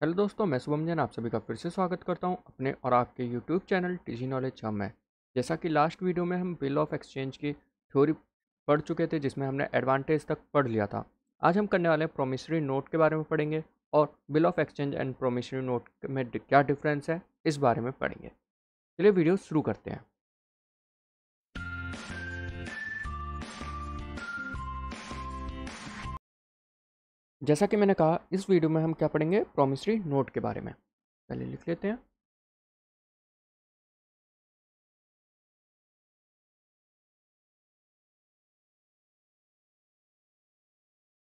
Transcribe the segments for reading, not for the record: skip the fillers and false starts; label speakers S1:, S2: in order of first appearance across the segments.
S1: Hello दोस्तों, मैं शुभम जैन आप सभी का फिर से स्वागत करता हूं अपने और आपके YouTube channel TG knowledge hub में। जैसा कि लास्ट वीडियो में हम बिल ऑफ एक्सचेंज की थ्योरी पढ़ चुके थे, जिसमें हमने एडवांटेज तक पढ़ लिया था। आज हम करने वाले हैं प्रोमिसरी नोट के बारे में पढ़ेंगे और bill of exchange and promissory note में क्या डिफरेंस है इस बारे में पढ़ेंगे। चलिए वीडियो शुरू करते हैं। जैसा कि मैंने कहा, इस वीडियो में हम क्या पढ़ेंगे, प्रोमिसरी नोट के बारे में। पहले लिख लेते हैं।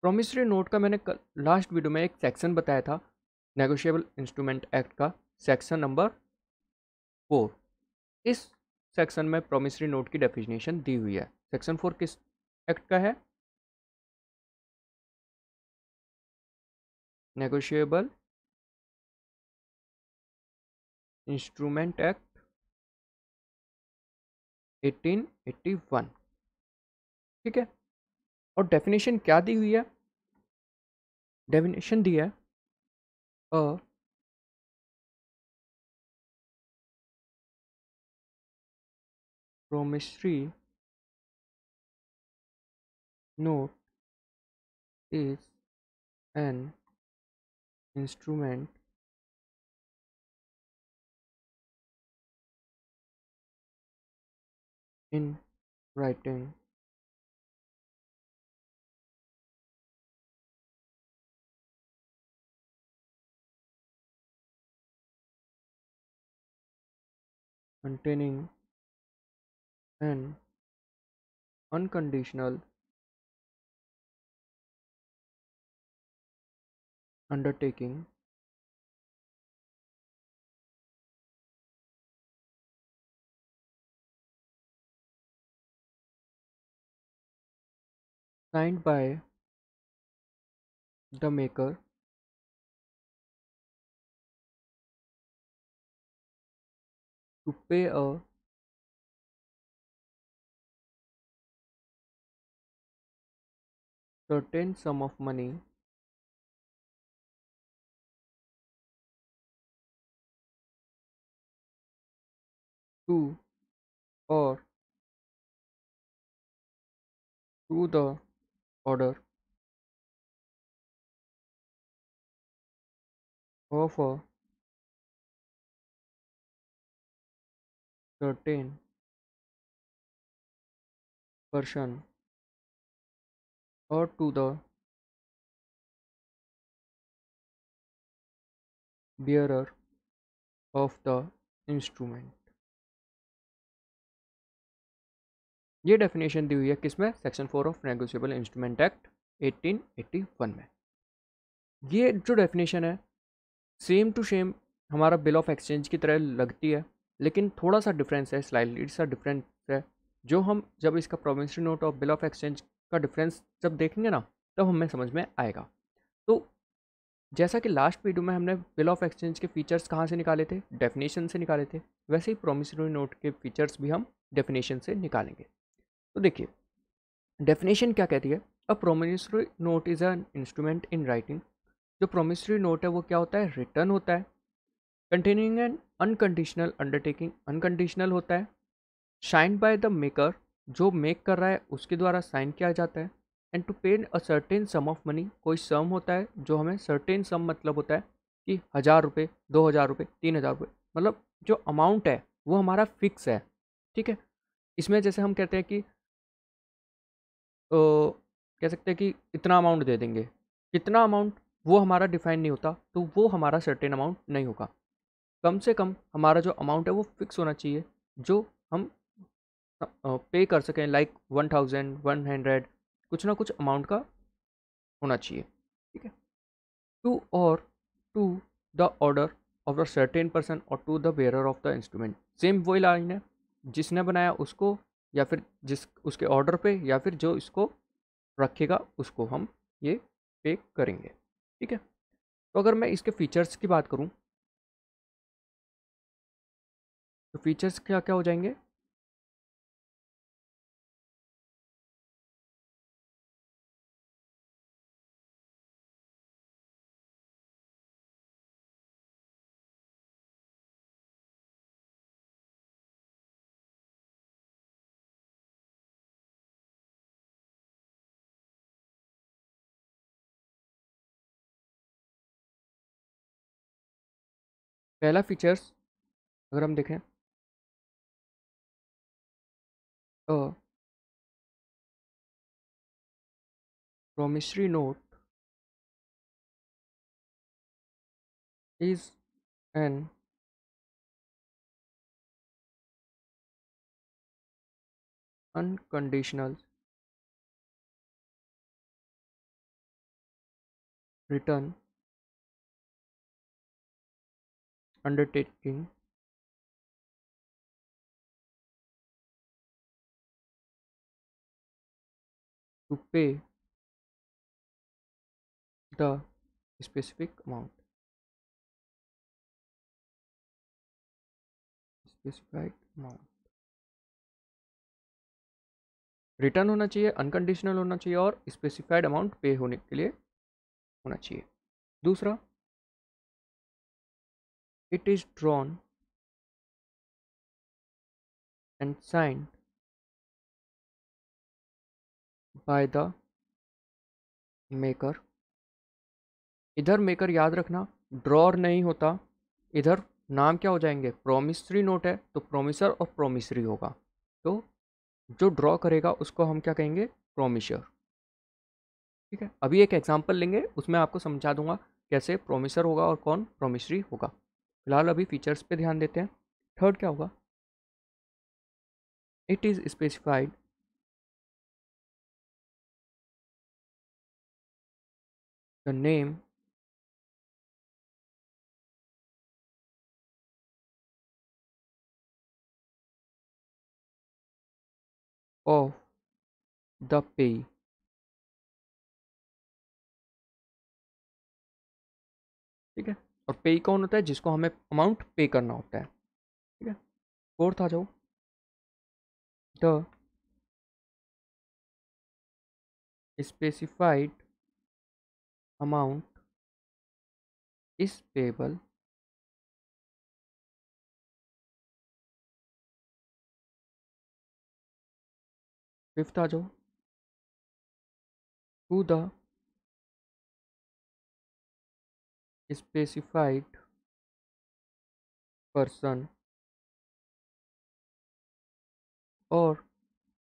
S1: प्रोमिसरी नोट का मैंने लास्ट वीडियो में एक सेक्शन बताया था, नेगोशिएबल इंस्ट्रूमेंट एक्ट का सेक्शन नंबर 4। इस सेक्शन में प्रोमिसरी नोट की डेफिनेशन दी हुई है। सेक्शन 4 किस एक्ट का है? Negotiable instrument act 1881। ठीक है। और डेफिनेशन क्या दी हुई है? डेफिनेशन दी है, अ promissory note is an instrument in writing containing an unconditional undertaking signed by the maker to pay a certain sum of money to or to the order of a certain person or to the bearer of the instrument। ये definition दी हुई है किसमें? Section 4 of negotiable instrument act 1881 में। ये जो definition है, same to same हमारा bill of exchange की तरह लगती है, लेकिन थोड़ा सा डिफरेंस है, स्लाइटली सा डिफरेंस है। जो हम जब इसका प्रोमिसरी नोट और बिल ऑफ एक्सचेंज का डिफरेंस जब देखेंगे ना, तब हमें समझ में आएगा। तो जैसा कि लास्ट वीडियो में हमने बिल ऑफ एक्सचेंज के फीचर्स कहाँ से निकाले थे? डेफिनेशन से निकाले थे। वैसे ही प्रोमिसरी नोट के फीचर्स भी हम डेफिनेशन से निकालेंगे। तो देखिए, डेफिनेशन क्या कहती है? अ promissory note is an instrument in writing. जो प्रोमिसरी नोट है वो क्या होता है? रिटर्न होता है। Containing N unconditional undertaking, unconditional होता है। साइन बाय द मेकर, जो मेक कर रहा है उसके द्वारा साइन किया जाता है। एंड टू पे a certain some of money, कोई सम होता है जो हमें सर्टेन सम मतलब होता है कि 1,000 रुपये, 2,000 रुपये, 3,000 रुपये, मतलब जो अमाउंट है वो हमारा फिक्स है। ठीक है। इसमें जैसे हम कहते हैं कि कह सकते हैं कि इतना अमाउंट दे देंगे। कितना अमाउंट वो हमारा डिफाइन नहीं होता, तो वो हमारा सर्टेन अमाउंट नहीं होगा। कम से कम हमारा जो अमाउंट है वो फिक्स होना चाहिए, जो हम पे कर सकें, लाइक 1,000, 100, कुछ ना कुछ अमाउंट का होना चाहिए। ठीक है। टू और to the order of a certain person और to the bearer of the instrument, same वही लाइन है। जिसने बनाया उसको, या फिर जिस उसके ऑर्डर पे, या फिर जो इसको रखेगा उसको हम ये पे करेंगे। ठीक है। तो अगर मैं इसके फीचर्स की बात करूं, तो फीचर्स क्या क्या हो जाएंगे? पहला फीचर्स अगर हम देखें, promissory note is an unconditional written undertaking to pay the specific amount, specified amount। Return होना चाहिए, अनकंडीशनल होना चाहिए और स्पेसिफाइड अमाउंट पे होने के लिए होना चाहिए। दूसरा, it is drawn and signed by the maker. इधर मेकर याद रखना, ड्रॉर नहीं होता, इधर नाम क्या हो जाएंगे, प्रोमिसरी नोट है तो प्रोमिसर और प्रोमिसरी होगा, तो जो ड्रॉ करेगा उसको हम क्या कहेंगे, प्रोमिसर। ठीक है, अभी एक एग्जांपल लेंगे, उसमें आपको समझा दूंगा कैसे प्रोमिसर होगा और कौन प्रोमिसरी होगा। फिलहाल अभी फीचर्स पे ध्यान देते हैं। थर्ड क्या होगा, it is specified the name of the pay. ठीक है, और पे कौन होता है, जिसको हमें अमाउंट पे करना होता है। ठीक है, फोर्थ आ जाओ, the specified amount is payable fifth आ जाओ, to the specified person or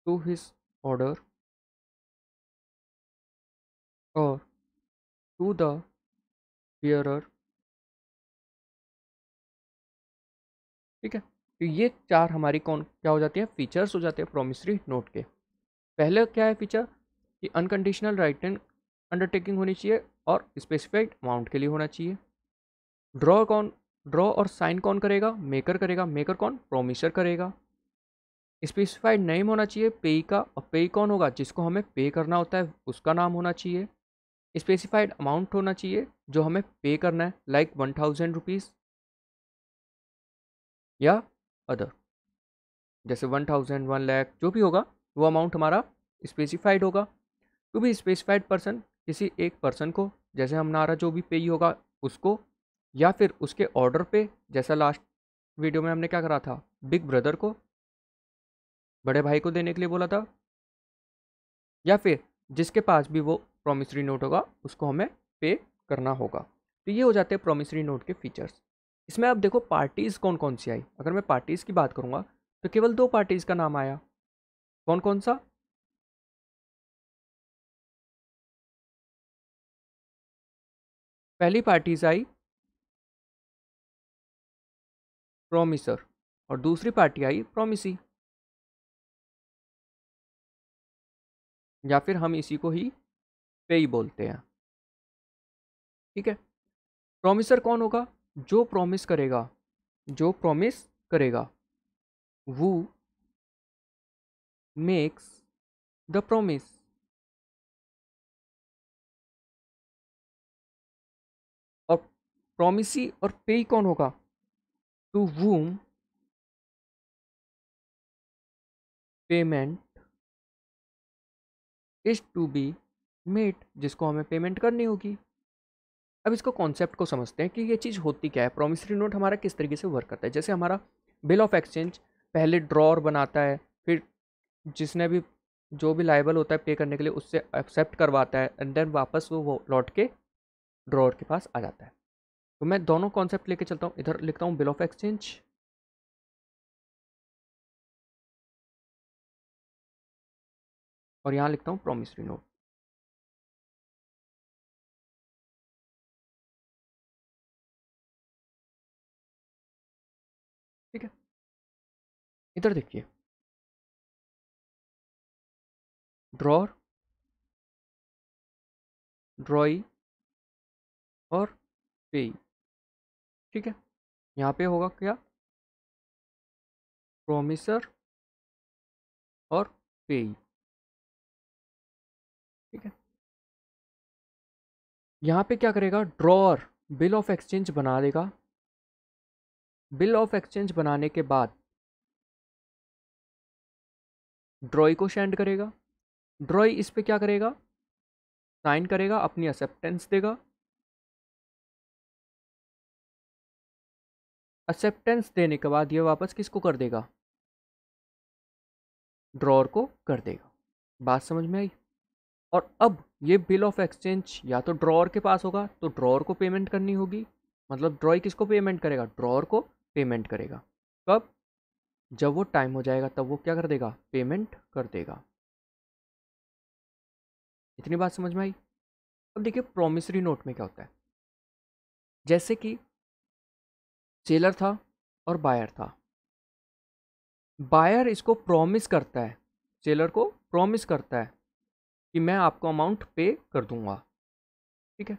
S1: to his order or to the bearer। ठीक है, तो ये चार हमारी कौन क्या हो जाती है, फीचर्स हो जाते हैं प्रोमिसरी नोट के। पहले क्या है फीचर कि अनकंडीशनल राइट अंडरटेकिंग होनी चाहिए और स्पेसिफाइड अमाउंट के लिए होना चाहिए। ड्रॉ और साइन कौन करेगा, मेकर करेगा, मेकर कौन, प्रोमिसर करेगा। स्पेसिफाइड नेम होना चाहिए पेई का, और पेई कौन होगा, जिसको हमें पे करना होता है उसका नाम होना चाहिए। स्पेसिफाइड अमाउंट होना चाहिए जो हमें पे करना है, लाइक 1000 रुपीज़ या अदर, जैसे 1000, 1 लाख जो भी होगा वो अमाउंट हमारा स्पेसिफाइड होगा। टू बी स्पेसिफाइड पर्सन, किसी एक पर्सन को, जैसे हमारा जो भी पेई होगा उसको, या फिर उसके ऑर्डर पे, जैसा लास्ट वीडियो में हमने क्या करा था, बिग ब्रदर को, बड़े भाई को देने के लिए बोला था, या फिर जिसके पास भी वो प्रोमिसरी नोट होगा उसको हमें पे करना होगा। तो ये हो जाते हैं प्रोमिसरी नोट के फीचर्स। इसमें अब देखो पार्टीज़ कौन कौन सी आई। अगर मैं पार्टीज़ की बात करूँगा तो केवल दो पार्टीज़ का नाम आया, कौन कौन सा, पहली पार्टीज आई प्रोमिसर और दूसरी पार्टी आई प्रोमिसी, या फिर हम इसी को ही पे ही बोलते हैं। ठीक है, प्रोमिसर कौन होगा, जो प्रॉमिस करेगा, जो प्रॉमिस करेगा, वो मेक्स द प्रॉमिस। और प्रोमिसी और पे कौन होगा, to whom payment is to be made, जिसको हमें पेमेंट करनी होगी। अब इसको कॉन्सेप्ट को समझते हैं कि ये चीज़ होती क्या है, प्रोमिसरी नोट हमारा किस तरीके से वर्क करता है। जैसे हमारा बिल ऑफ एक्सचेंज पहले ड्रॉर बनाता है, फिर जिसने भी जो भी लायबल होता है पे करने के लिए उससे एक्सेप्ट करवाता है, एंड देन वापस वो लौट के ड्रॉर के पास आ जाता है। तो मैं दोनों कॉन्सेप्ट लेके चलता हूँ। इधर लिखता हूँ बिल ऑफ एक्सचेंज, और यहाँ लिखता हूँ प्रॉमिसरी नोट। ठीक है, इधर देखिए, ड्रॉर, ड्रॉई और पेई। ठीक है, यहाँ पे होगा क्या, प्रोमिसर और पेई। ठीक है, यहाँ पे क्या करेगा, ड्रॉअर बिल ऑफ एक्सचेंज बना देगा। बिल ऑफ एक्सचेंज बनाने के बाद ड्रॉई को सेंड करेगा। ड्रॉई इस पे क्या करेगा, साइन करेगा, अपनी एक्सेप्टेंस देगा। एक्सेप्टेंस देने के बाद ये वापस किसको कर देगा, ड्रॉअर को कर देगा। बात समझ में आई। और अब ये बिल ऑफ एक्सचेंज या तो ड्रॉअर के पास होगा तो ड्रॉअर को पेमेंट करनी होगी, मतलब ड्रॉई किसको पेमेंट करेगा, ड्रॉअर को पेमेंट करेगा। कब, जब वो टाइम हो जाएगा तब वो क्या कर देगा, पेमेंट कर देगा। इतनी बात समझ में आई। अब देखिए प्रॉमिसरी नोट में क्या होता है, जैसे कि सेलर था और बायर था। बायर इसको प्रॉमिस करता है, सेलर को प्रॉमिस करता है कि मैं आपको अमाउंट पे कर दूंगा। ठीक है,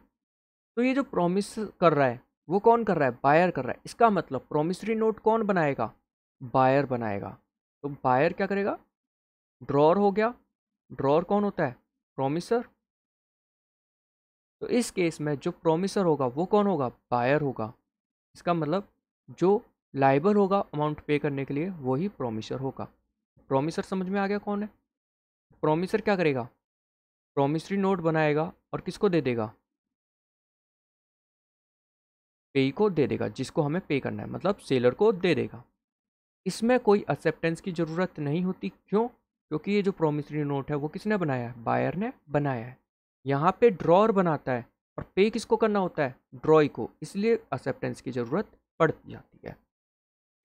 S1: तो ये जो प्रॉमिस कर रहा है वो कौन कर रहा है, बायर कर रहा है। इसका मतलब प्रॉमिसरी नोट कौन बनाएगा, बायर बनाएगा। तो बायर क्या करेगा, ड्रॉअर हो गया। ड्रॉअर कौन होता है, प्रॉमिसर। तो इस केस में जो प्रॉमिसर होगा वो कौन होगा, बायर होगा। इसका मतलब जो लाइबल होगा अमाउंट पे करने के लिए वही प्रॉमिसर होगा। प्रॉमिसर समझ में आ गया कौन है। प्रॉमिसर क्या करेगा, प्रॉमिसरी नोट बनाएगा और किसको दे देगा, पे को दे देगा, जिसको हमें पे करना है, मतलब सेलर को दे देगा। इसमें कोई एक्सेप्टेंस की ज़रूरत नहीं होती। क्यों, क्योंकि ये जो प्रॉमिसरी नोट है वो किसने बनाया है, बायर ने बनाया है। यहाँ पे ड्रॉअर बनाता है और पे किसको करना होता है, ड्रॉई को, इसलिए एक्सेप्टेंस की ज़रूरत पड़ जाती है।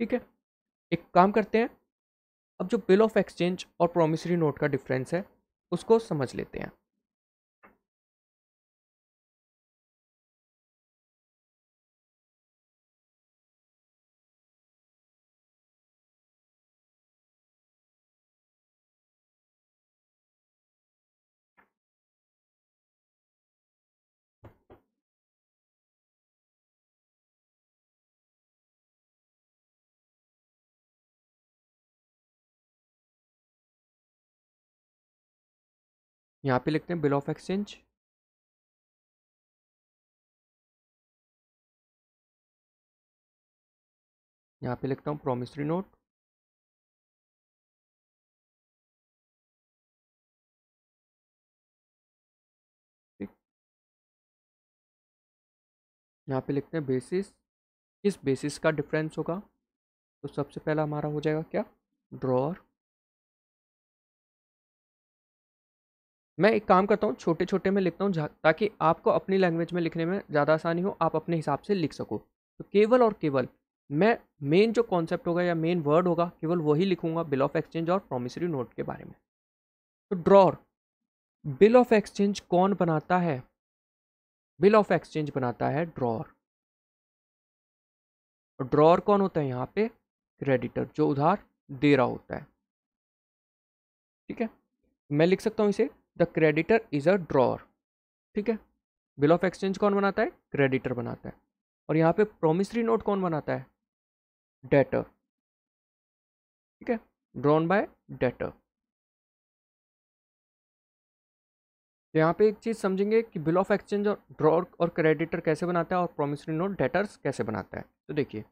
S1: ठीक है, एक काम करते हैं, अब जो बिल ऑफ एक्सचेंज और प्रॉमिसरी नोट का डिफरेंस है उसको समझ लेते हैं। यहाँ पे लिखते हैं बिल ऑफ एक्सचेंज, यहाँ पे लिखता हूँ प्रॉमिसरी नोट, ठीक। यहाँ पे लिखते हैं बेसिस, किस बेसिस का डिफरेंस होगा। तो सबसे पहला हमारा हो जाएगा क्या, ड्रॉअर। मैं एक काम करता हूँ, छोटे छोटे में लिखता हूँ ताकि आपको अपनी लैंग्वेज में लिखने में ज़्यादा आसानी हो, आप अपने हिसाब से लिख सको। तो केवल और केवल मैं मेन जो कॉन्सेप्ट होगा या मेन वर्ड होगा केवल वही लिखूंगा बिल ऑफ एक्सचेंज और प्रॉमिसरी नोट के बारे में। तो ड्रॉअर, बिल ऑफ एक्सचेंज कौन बनाता है, बिल ऑफ एक्सचेंज बनाता है ड्रॉअर। और ड्रॉअर कौन होता है यहाँ पे, क्रेडिटर, जो उधार दे रहा होता है। ठीक है, मैं लिख सकता हूँ इसे, the creditor is a drawer. ठीक है, बिल ऑफ एक्सचेंज कौन बनाता है, क्रेडिटर बनाता है। और यहाँ पे प्रोमिसरी नोट कौन बनाता है, डेटर। ठीक है, ड्रॉन बाय डेटर। तो यहाँ पे एक चीज़ समझेंगे कि बिल ऑफ एक्सचेंज और ड्रॉर और क्रेडिटर कैसे बनाता है और प्रोमिसरी नोट डेटर्स कैसे बनाता है। तो देखिए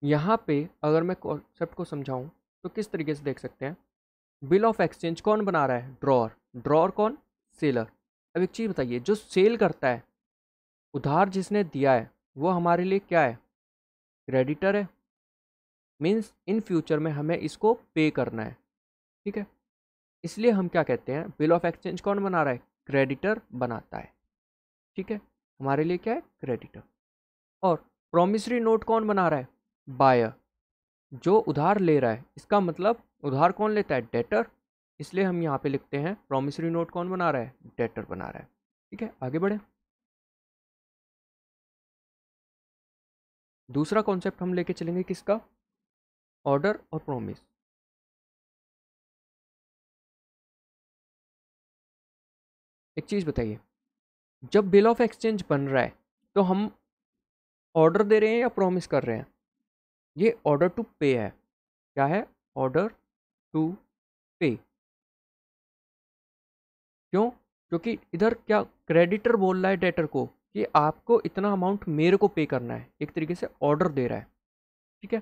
S1: यहाँ पे अगर मैं कॉन्सेप्ट को समझाऊँ तो किस तरीके से देख सकते हैं। बिल ऑफ एक्सचेंज कौन बना रहा है, ड्रॉर। ड्रॉर कौन, सेलर। अब एक चीज़ बताइए, जो सेल करता है, उधार जिसने दिया है, वो हमारे लिए क्या है, क्रेडिटर है। मीन्स इन फ्यूचर में हमें इसको पे करना है। ठीक है, इसलिए हम क्या कहते हैं, बिल ऑफ एक्सचेंज कौन बना रहा है, क्रेडिटर बनाता है। ठीक है, हमारे लिए क्या है, क्रेडिटर। और प्रॉमिसरी नोट कौन बना रहा है, बायर, जो उधार ले रहा है। इसका मतलब उधार कौन लेता है, डेटर, इसलिए हम यहाँ पे लिखते हैं प्रॉमिसरी नोट कौन बना रहा है, डेटर बना रहा है। ठीक है, आगे बढ़े। दूसरा कॉन्सेप्ट हम लेके चलेंगे किसका, ऑर्डर और प्रॉमिस। एक चीज बताइए, जब बिल ऑफ एक्सचेंज बन रहा है तो हम ऑर्डर दे रहे हैं या प्रॉमिस कर रहे हैं, ये ऑर्डर टू पे है। क्या है, ऑर्डर टू पे। क्यों, क्योंकि इधर क्या क्रेडिटर बोल रहा है डेटर को कि आपको इतना अमाउंट मेरे को पे करना है, एक तरीके से ऑर्डर दे रहा है। ठीक है,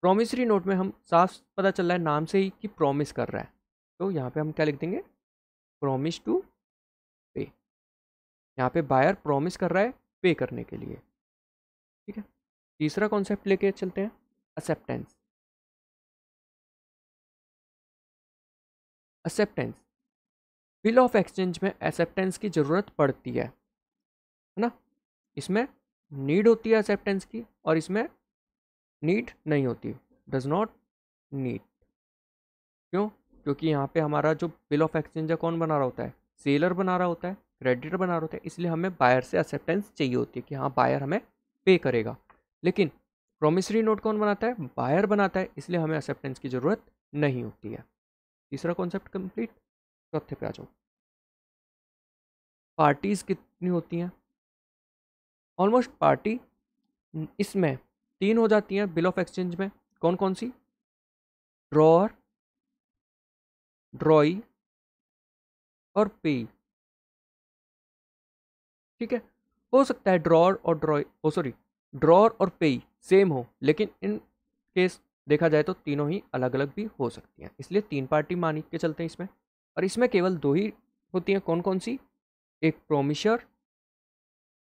S1: प्रॉमिसरी नोट में हम साफ पता चल रहा है नाम से ही कि प्रॉमिस कर रहा है, तो यहाँ पे हम क्या लिख देंगे, प्रॉमिस टू पे। यहाँ पे बायर प्रॉमिस कर रहा है पे करने के लिए। ठीक है, तीसरा कॉन्सेप्ट लेके चलते हैं, acceptance. Acceptance, bill of exchange में एक्सेप्टेंस की ज़रूरत पड़ती है ना। इसमें नीड होती है एक्सेप्टेंस की, और इसमें नीड नहीं होती, डज नॉट नीड। क्यों, क्योंकि यहाँ पे हमारा जो बिल ऑफ एक्सचेंज है कौन बना रहा होता है, सेलर बना रहा होता है, क्रेडिटर बना रहा होता है, इसलिए हमें बायर से एक्सेप्टेंस चाहिए होती है कि हाँ बायर हमें पे करेगा। लेकिन प्रोमिसरी नोट कौन बनाता है, बायर बनाता है, इसलिए हमें एक्सेप्टेंस की ज़रूरत नहीं होती है। तीसरा कॉन्सेप्ट कंप्लीट। चौथे पे आ जाओ, पार्टीज कितनी होती हैं, ऑलमोस्ट पार्टी इसमें तीन हो जाती हैं बिल ऑफ एक्सचेंज में। कौन कौन सी, ड्रॉअर, ड्रॉई और पे। ठीक है, हो सकता है ड्रॉअर और ड्रॉई, ओ सॉरी, ड्रॉअर और पे सेम हो, लेकिन इन केस देखा जाए तो तीनों ही अलग अलग भी हो सकती हैं, इसलिए तीन पार्टी मान के चलते हैं इसमें। और इसमें केवल दो ही होती हैं, कौन कौन सी, एक प्रोमिशर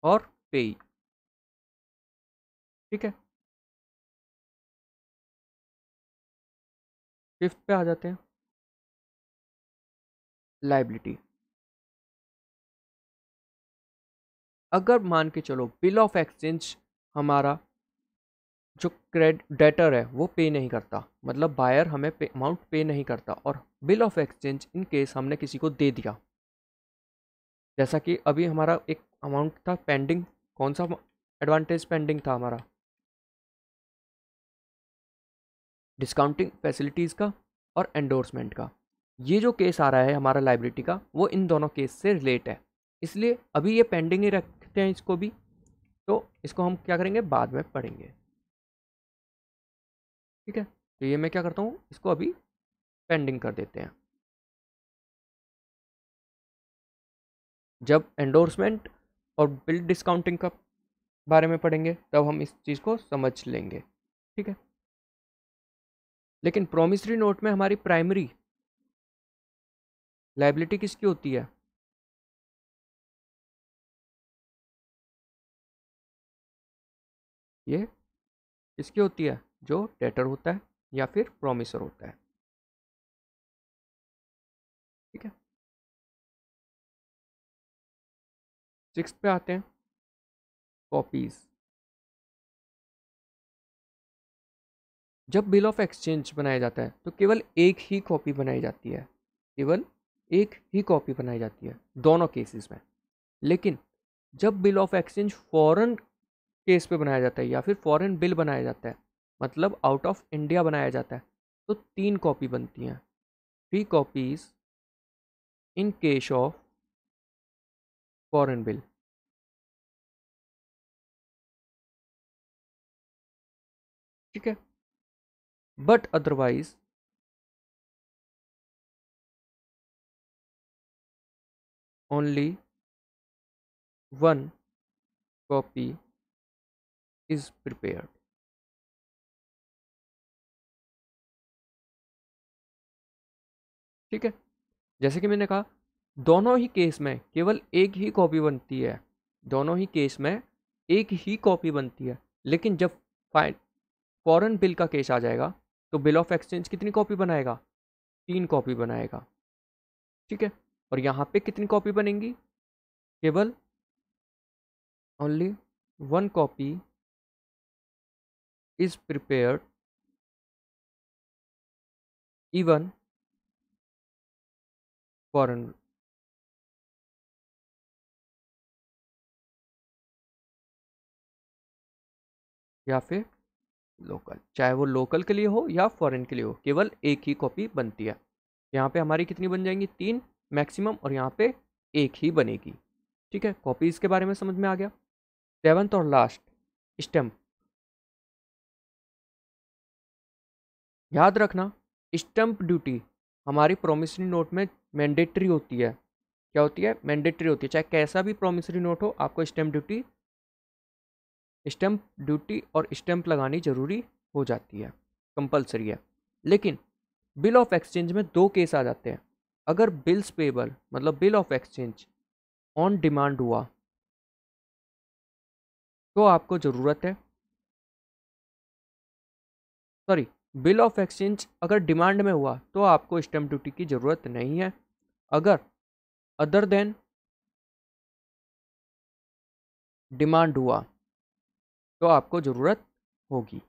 S1: और पेई। ठीक है, फिफ्थ पे आ जाते हैं, लाइबिलिटी। अगर मान के चलो बिल ऑफ एक्सचेंज हमारा जो क्रेड डेटर है वो पे नहीं करता, मतलब बायर हमें अमाउंट पे नहीं करता, और bill of exchange in case हमने किसी को दे दिया, जैसा कि अभी हमारा एक अमाउंट था पेंडिंग, कौन सा एडवांटेज पेंडिंग था हमारा, डिस्काउंटिंग फैसिलिटीज़ का और एंडोर्समेंट का। ये जो केस आ रहा है हमारा लाइबिलिटी का, वो इन दोनों केस से रिलेट है, इसलिए अभी ये पेंडिंग ही रखते हैं इसको भी, तो इसको हम क्या करेंगे, बाद में पढ़ेंगे। ठीक है, तो ये मैं क्या करता हूँ, इसको अभी पेंडिंग कर देते हैं। जब एंडोर्समेंट और बिल डिस्काउंटिंग का बारे में पढ़ेंगे तब हम इस चीज़ को समझ लेंगे। ठीक है, लेकिन प्रोमिसरी नोट में हमारी प्राइमरी लाइबिलिटी किसकी होती है, ये किसकी होती है, जो डेटर होता है या फिर प्रोमिसर होता है। ठीक है, सिक्स पे आते हैं, कॉपीज। जब बिल ऑफ एक्सचेंज बनाया जाता है तो केवल एक ही कॉपी बनाई जाती है, केवल एक ही कॉपी बनाई जाती है दोनों केसेस में। लेकिन जब bill of exchange foreign case पे बनाया जाता है या फिर फॉरेन बिल बनाया जाता है, मतलब आउट ऑफ इंडिया बनाया जाता है, तो तीन कॉपी बनती हैं, three copies in case of foreign bill. ठीक है, but otherwise only one copy is prepared. ठीक है, जैसे कि मैंने कहा दोनों ही केस में केवल एक ही कॉपी बनती है, दोनों ही केस में एक ही कॉपी बनती है। लेकिन जब फाइन फॉरेन बिल का केस आ जाएगा तो बिल ऑफ एक्सचेंज कितनी कॉपी बनाएगा, तीन कॉपी बनाएगा। ठीक है, और यहाँ पे कितनी कॉपी बनेंगी, केवल only one copy is prepared even foreign, या फिर लोकल, चाहे वो लोकल के लिए हो या फॉरेन के लिए हो, केवल एक ही कॉपी बनती है। यहाँ पे हमारी कितनी बन जाएंगी, 3 मैक्सिमम, और यहाँ पे एक ही बनेगी। ठीक है, कॉपीज के बारे में समझ में आ गया। 7th और लास्ट, स्टैम्प। याद रखना, स्टैम्प ड्यूटी हमारी प्रोमिसरी नोट में मैंडेटरी होती है। क्या होती है, मैंडेटरी होती है। चाहे कैसा भी प्रोमिसरी नोट हो, आपको स्टैम्प ड्यूटी और स्टैम्प लगानी जरूरी हो जाती है, कंपलसरी है। लेकिन बिल ऑफ एक्सचेंज में दो केस आ जाते हैं। अगर बिल्स पेबल मतलब bill of exchange on demand हुआ तो आपको ज़रूरत है, सॉरी, बिल ऑफ एक्सचेंज अगर डिमांड में हुआ तो आपको स्टैम्प ड्यूटी की ज़रूरत नहीं है। अगर अदर देन डिमांड हुआ तो आपको ज़रूरत होगी।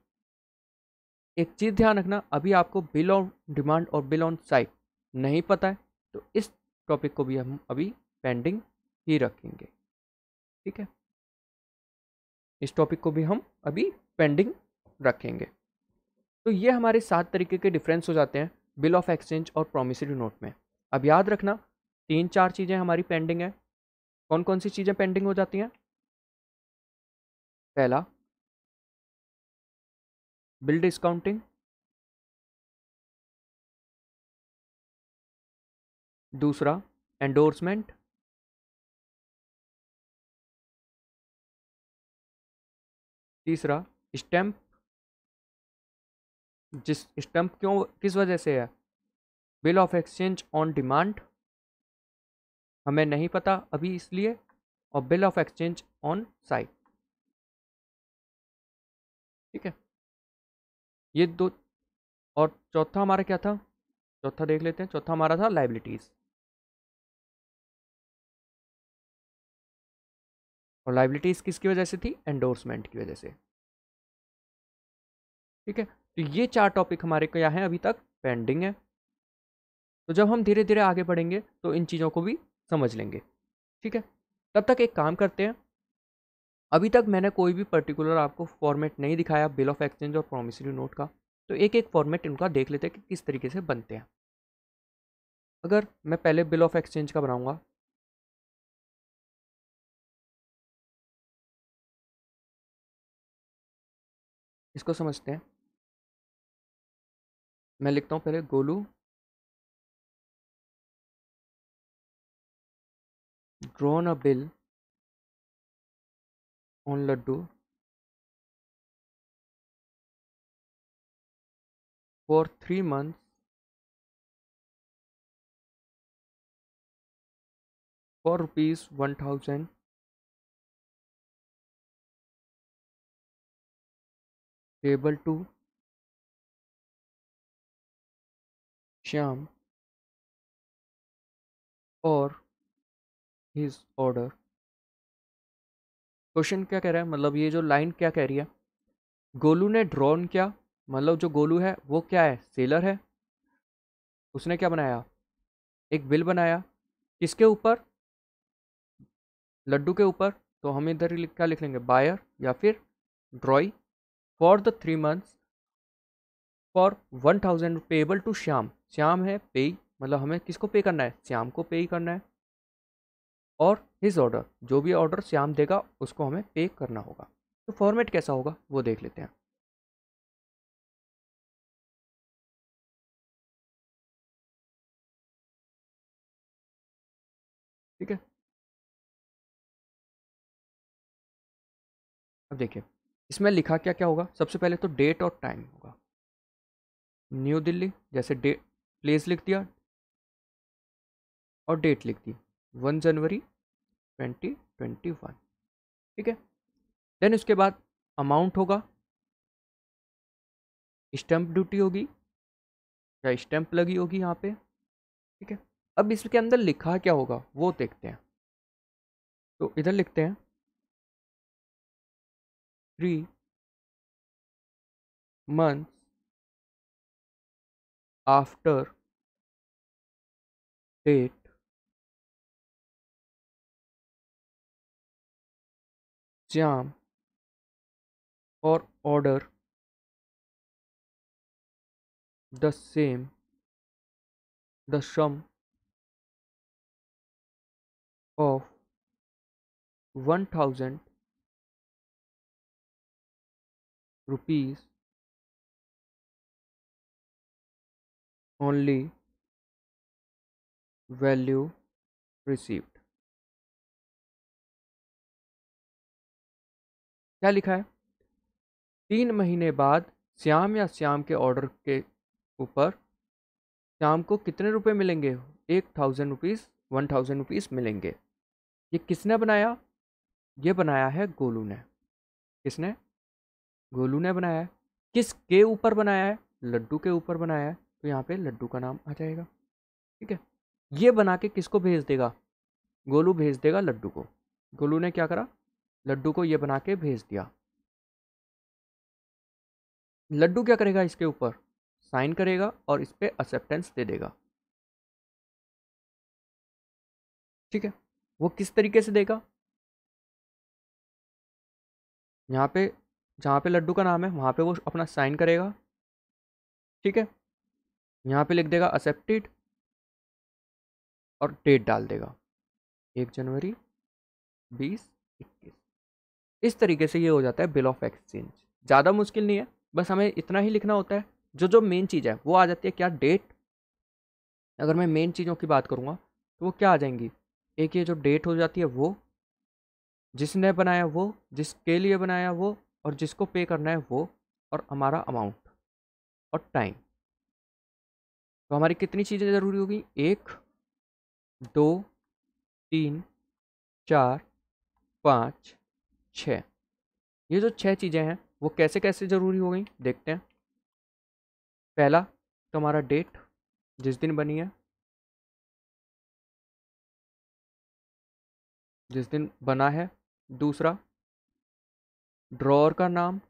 S1: एक चीज़ ध्यान रखना, अभी आपको बिल ऑन डिमांड और बिल ऑन साइट नहीं पता है, तो इस टॉपिक को भी हम अभी पेंडिंग ही रखेंगे। ठीक है, इस टॉपिक को भी हम अभी पेंडिंग रखेंगे। तो ये हमारे 7 तरीके के डिफरेंस हो जाते हैं बिल ऑफ एक्सचेंज और प्रोमिसरी नोट में। अब याद रखना, 3-4 चीज़ें हमारी पेंडिंग है। कौन कौन सी चीज़ें पेंडिंग हो जाती हैं? पहला, बिल डिस्काउंटिंग। दूसरा, एंडोर्समेंट। तीसरा, स्टैम्प। जिस स्टैम्प क्यों किस वजह से है? Bill of exchange on demand हमें नहीं पता अभी इसलिए, और bill of exchange on site. ठीक है, ये दो। और चौथा हमारा क्या था? चौथा देख लेते हैं। चौथा हमारा था लाइबिलिटीज। और लाइबिलिटीज किसकी वजह से थी? एंडोर्समेंट की वजह से। ठीक है, तो ये 4 टॉपिक हमारे क्या हैं अभी तक पेंडिंग है। तो जब हम धीरे धीरे आगे बढ़ेंगे तो इन चीज़ों को भी समझ लेंगे। ठीक है, तब तक एक काम करते हैं, अभी तक मैंने कोई भी पर्टिकुलर आपको फॉर्मेट नहीं दिखाया बिल ऑफ एक्सचेंज और प्रोमिसरी नोट का, तो एक एक फॉर्मेट इनका देख लेते हैं कि किस तरीके से बनते हैं। अगर मैं पहले बिल ऑफ एक्सचेंज का बनाऊंगा, इसको समझते हैं। मैं लिखता हूँ पहले, Golu drawn a bill on Laddu for 3 months for ₹1000 payable to Shyam और हिज ऑर्डर। क्वेश्चन क्या कह रहा है, मतलब ये जो लाइन क्या कह रही है? गोलू ने ड्रॉन किया, मतलब जो गोलू है वो क्या है? सेलर है। उसने क्या बनाया? एक बिल बनाया। किसके ऊपर? लड्डू के ऊपर। तो हम इधर क्या लिख लेंगे? बायर या फिर drawee for the 3 months for 1000 payable to Shyam. Shyam है पे, मतलब हमें किसको पे करना है? श्याम को पे ही करना है। और हिज ऑर्डर, जो भी ऑर्डर श्याम देगा उसको हमें पे करना होगा। तो फॉर्मेट कैसा होगा वो देख लेते हैं। ठीक है, अब देखिए इसमें लिखा क्या क्या होगा। सबसे पहले तो डेट और टाइम होगा। न्यू दिल्ली, जैसे डेट, प्लेस लिख दिया और डेट लिख दी, 1 जनवरी 2021। ठीक है, देन उसके बाद अमाउंट होगा, स्टैंप ड्यूटी होगी या स्टैंप लगी होगी यहाँ पे। ठीक है, अब इसके अंदर लिखा क्या होगा वो देखते हैं। तो इधर लिखते हैं, 3 months after date, Jam or order the same, the sum of 1,000 rupees only, value received। क्या लिखा है? 3 महीने बाद श्याम या श्याम के ऑर्डर के ऊपर श्याम को कितने रुपए मिलेंगे? 1,000 रुपीज़, 1,000 रुपीज़ मिलेंगे। ये किसने बनाया? ये बनाया है गोलू ने। किसने? गोलू ने बनाया है। किस के ऊपर बनाया है? लड्डू के ऊपर बनाया है, तो यहाँ पे लड्डू का नाम आ जाएगा। ठीक है। ये बना के किसको भेज देगा? गोलू भेज देगा लड्डू को। गोलू ने क्या करा? लड्डू को ये बना के भेज दिया। लड्डू क्या करेगा? इसके ऊपर साइन करेगा और इस पे एक्सेप्टेंस दे देगा। ठीक है। वो किस तरीके से देगा? यहाँ पे जहाँ पे लड्डू का नाम है वहाँ पे वो अपना साइन करेगा। ठीक है। यहाँ पे लिख देगा एक्सेप्टेड और डेट डाल देगा 1 जनवरी 2021। इस तरीके से ये हो जाता है बिल ऑफ एक्सचेंज। ज़्यादा मुश्किल नहीं है, बस हमें इतना ही लिखना होता है। जो जो मेन चीज़ है वो आ जाती है। क्या? डेट। अगर मैं मेन चीज़ों की बात करूँगा तो वो क्या आ जाएंगी? एक ये जो डेट हो जाती है वो, जिसने बनाया वो, जिसके लिए बनाया वो, और जिसको पे करना है वो, और हमारा अमाउंट और टाइम। तो हमारी कितनी चीज़ें ज़रूरी होगी? 1, 2, 3, 4, 5, 6। ये जो 6 चीज़ें हैं वो कैसे कैसे ज़रूरी हो गई देखते हैं। पहला तो हमारा डेट, जिस दिन बनी है, जिस दिन बना है। दूसरा, ड्रॉअर का नाम।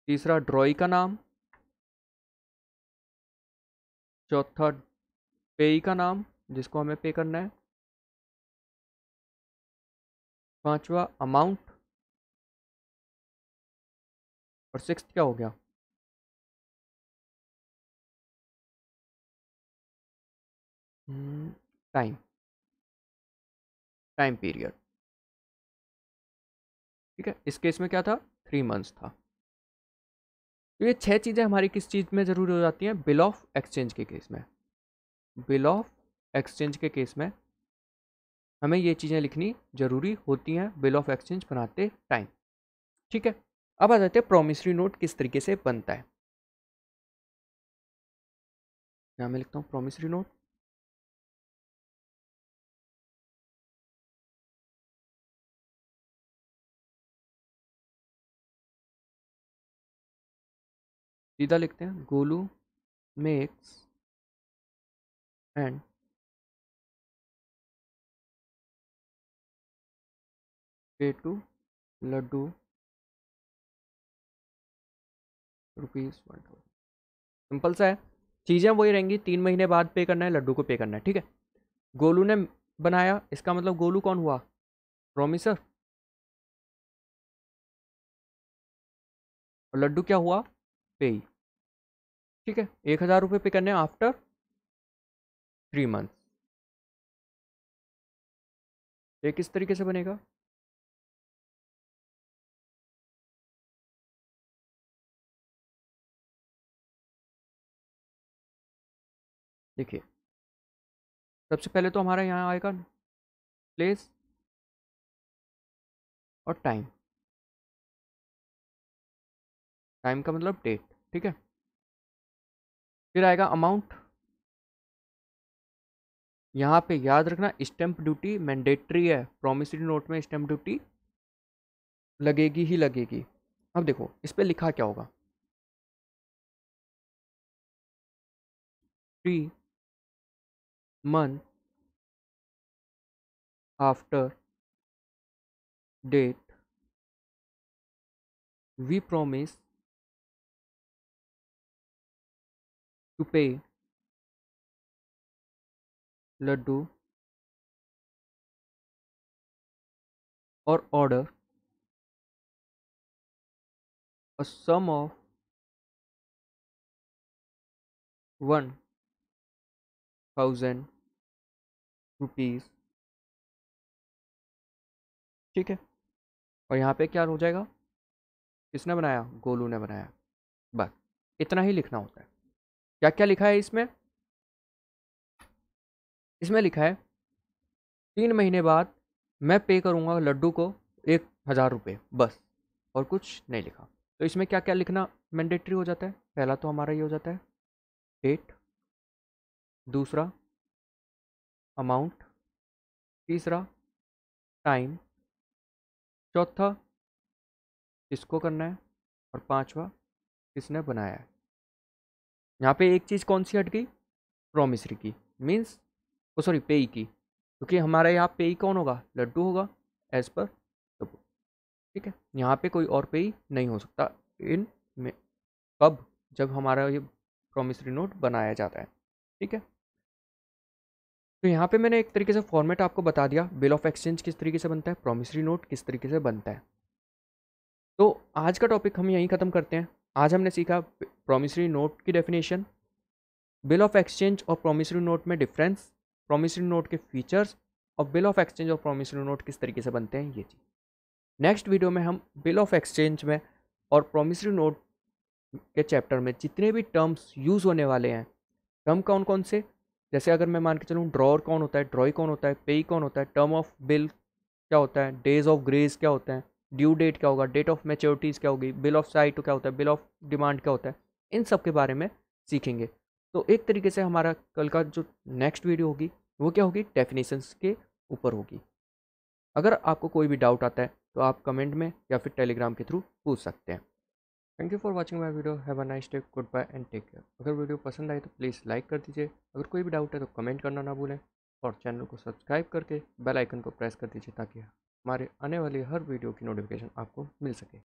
S1: तीसरा, ड्रॉई का नाम। चौथा, पेई का नाम, जिसको हमें पे करना है। पांचवा, अमाउंट। और सिक्स्थ क्या हो गया? Time, time period. ठीक है। इस केस में क्या था? 3 मंथ्स था। तो ये 6 चीज़ें हमारी किस चीज़ में ज़रूरी हो जाती हैं? बिल ऑफ एक्सचेंज के केस में। बिल ऑफ एक्सचेंज के केस में हमें ये चीज़ें लिखनी ज़रूरी होती हैं बिल ऑफ एक्सचेंज बनाते टाइम। ठीक है। अब आ जाते हैं प्रोमिसरी नोट किस तरीके से बनता है। यहाँ मैं लिखता हूँ प्रोमिसरी नोट। सीधा लिखते हैं, गोलू मेक्स एंड पे टू लड्डू ₹1,000। सिंपल सा है। चीज़ें वही रहेंगी। 3 महीने बाद पे करना है, लड्डू को पे करना है। ठीक है। गोलू ने बनाया, इसका मतलब गोलू कौन हुआ? प्रोमिसर। और लड्डू क्या हुआ? पेई। ठीक है। 1,000 रुपये पे करने आफ्टर 3 मंथ। ये किस तरीके से बनेगा? देखिए, सबसे पहले तो हमारा यहाँ आएगा प्लेस और टाइम। टाइम का मतलब डेट। ठीक है। फिर आएगा अमाउंट। यहाँ पे याद रखना, स्टैंप ड्यूटी मैंडेटरी है। प्रोमिसरी नोट में स्टैंप ड्यूटी लगेगी ही लगेगी। अब देखो इस पे लिखा क्या होगा? 3 month after date we promise to pay Laddu और order a sum of 1000 rupees. ठीक है, और यहाँ पे क्या हो जाएगा, किसने बनाया, गोलू ने बनाया। बस इतना ही लिखना होता है। क्या क्या लिखा है इसमें, इसमें लिखा है 3 महीने बाद मैं पे करूँगा लड्डू को 1000 रुपये, बस, और कुछ नहीं लिखा। तो इसमें क्या क्या लिखना मैंडेटरी हो जाता है। पहला तो हमारा ये हो जाता है डेट, दूसरा अमाउंट, तीसरा टाइम, चौथा किसको करना है, और पांचवा किसने बनाया है। यहाँ पे एक चीज़ कौन सी हट गई, प्रोमिसरी की, मीन्स ओ सॉरी पेई की, क्योंकि हमारे यहाँ पेई कौन होगा, लड्डू होगा एज पर द बुक। ठीक है, यहाँ पे कोई और पेई नहीं हो सकता इन में, कब, जब हमारा ये प्रोमिसरी नोट बनाया जाता है। ठीक है, तो यहाँ पे मैंने एक तरीके से फॉर्मेट आपको बता दिया, बिल ऑफ एक्सचेंज किस तरीके से बनता है, प्रोमिसरी नोट किस तरीके से बनता है। तो आज का टॉपिक हम यहीं ख़त्म करते हैं। आज हमने सीखा प्रोमिसरी नोट की डेफिनेशन, बिल ऑफ एक्सचेंज और प्रोमिसरी नोट में डिफरेंस, प्रोमिसरी नोट के फीचर्स, और बिल ऑफ एक्सचेंज और प्रोमिसरी नोट किस तरीके से बनते हैं, ये चीज़। नेक्स्ट वीडियो में हम बिल ऑफ एक्सचेंज में और प्रोमिसरी नोट के चैप्टर में जितने भी टर्म्स यूज़ होने वाले हैं, टर्म कौन कौन से, जैसे अगर मैं मान के चलूँ ड्रॉर कौन होता है, ड्रॉई कौन होता है, पेई कौन होता है, टर्म ऑफ बिल क्या होता है, डेज ऑफ ग्रेस क्या होता है, ड्यू डेट क्या होगा, डेट ऑफ मैच्योरिटीज़ क्या होगी, बिल ऑफ साइट क्या होता है, बिल ऑफ डिमांड क्या होता है, इन सब के बारे में सीखेंगे। तो एक तरीके से हमारा कल का जो नेक्स्ट वीडियो होगी वो क्या होगी, डेफिनेशंस के ऊपर होगी। अगर आपको कोई भी डाउट आता है तो आप कमेंट में या फिर टेलीग्राम के थ्रू पूछ सकते हैं। Thank you for watching my video, have a nice day, good bye and take care. अगर वीडियो पसंद आए तो प्लीज़ लाइक कर दीजिए, अगर कोई भी डाउट है तो कमेंट करना ना भूलें, और चैनल को सब्सक्राइब करके बेल आइकन को प्रेस कर दीजिए ताकि हमारे आने वाली हर वीडियो की नोटिफिकेशन आपको मिल सके।